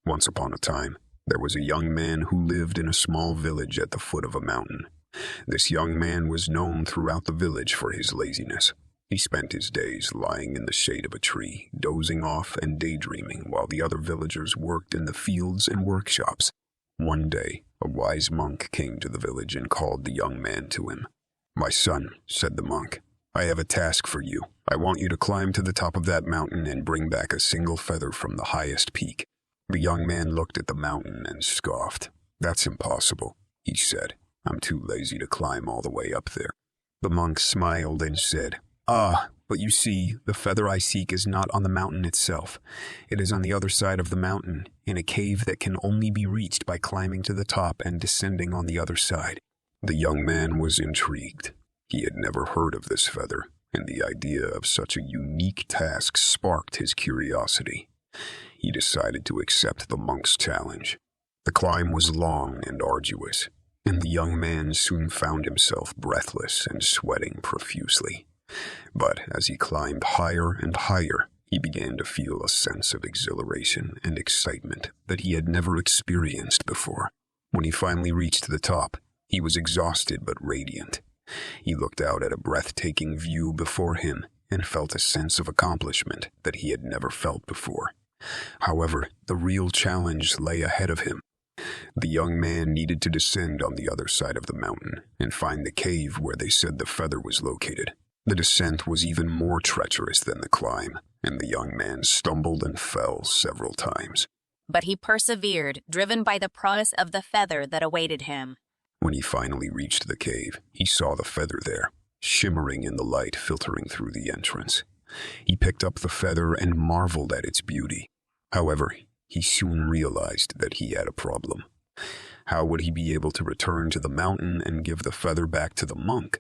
Once upon a time, there was a young man who lived in a small village at the foot of a mountain. This young man was known throughout the village for his laziness. He spent his days lying in the shade of a tree, dozing off and daydreaming while the other villagers worked in the fields and workshops. One day, a wise monk came to the village and called the young man to him. "My son," said the monk, "I have a task for you. I want you to climb to the top of that mountain and bring back a single feather from the highest peak." The young man looked at the mountain and scoffed. "That's impossible," he said. "I'm too lazy to climb all the way up there." The monk smiled and said, But you see, the feather I seek is not on the mountain itself. It is on the other side of the mountain, in a cave that can only be reached by climbing to the top and descending on the other side." The young man was intrigued. He had never heard of this feather, and the idea of such a unique task sparked his curiosity. He decided to accept the monk's challenge. The climb was long and arduous, and the young man soon found himself breathless and sweating profusely. But as he climbed higher and higher, he began to feel a sense of exhilaration and excitement that he had never experienced before. When he finally reached the top, he was exhausted but radiant. He looked out at a breathtaking view before him and felt a sense of accomplishment that he had never felt before. However, the real challenge lay ahead of him. The young man needed to descend on the other side of the mountain and find the cave where they said the feather was located. The descent was even more treacherous than the climb, and the young man stumbled and fell several times. But he persevered, driven by the promise of the feather that awaited him. When he finally reached the cave, he saw the feather there, shimmering in the light filtering through the entrance. He picked up the feather and marveled at its beauty. However, he soon realized that he had a problem. How would he be able to return to the mountain and give the feather back to the monk?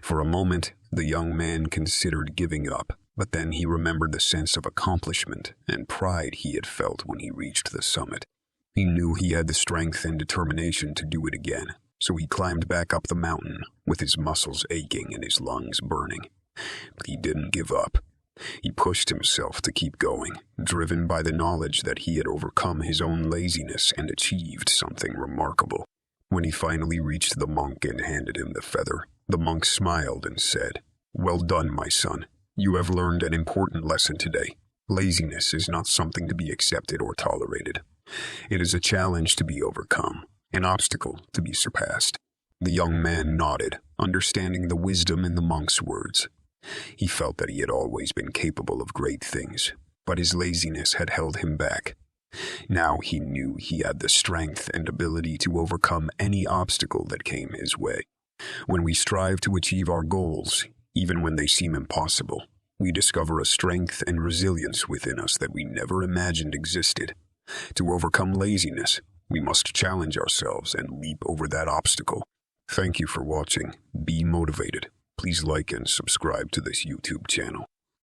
For a moment, the young man considered giving up, but then he remembered the sense of accomplishment and pride he had felt when he reached the summit. He knew he had the strength and determination to do it again, so he climbed back up the mountain, with his muscles aching and his lungs burning. But he didn't give up. He pushed himself to keep going, driven by the knowledge that he had overcome his own laziness and achieved something remarkable. When he finally reached the monk and handed him the feather, the monk smiled and said, "Well done, my son. You have learned an important lesson today. Laziness is not something to be accepted or tolerated. It is a challenge to be overcome, an obstacle to be surpassed." The young man nodded, understanding the wisdom in the monk's words. He felt that he had always been capable of great things, but his laziness had held him back. Now he knew he had the strength and ability to overcome any obstacle that came his way. When we strive to achieve our goals, even when they seem impossible, we discover a strength and resilience within us that we never imagined existed. To overcome laziness, we must challenge ourselves and leap over that obstacle. Thank you for watching. Be motivated. Please like and subscribe to this YouTube channel.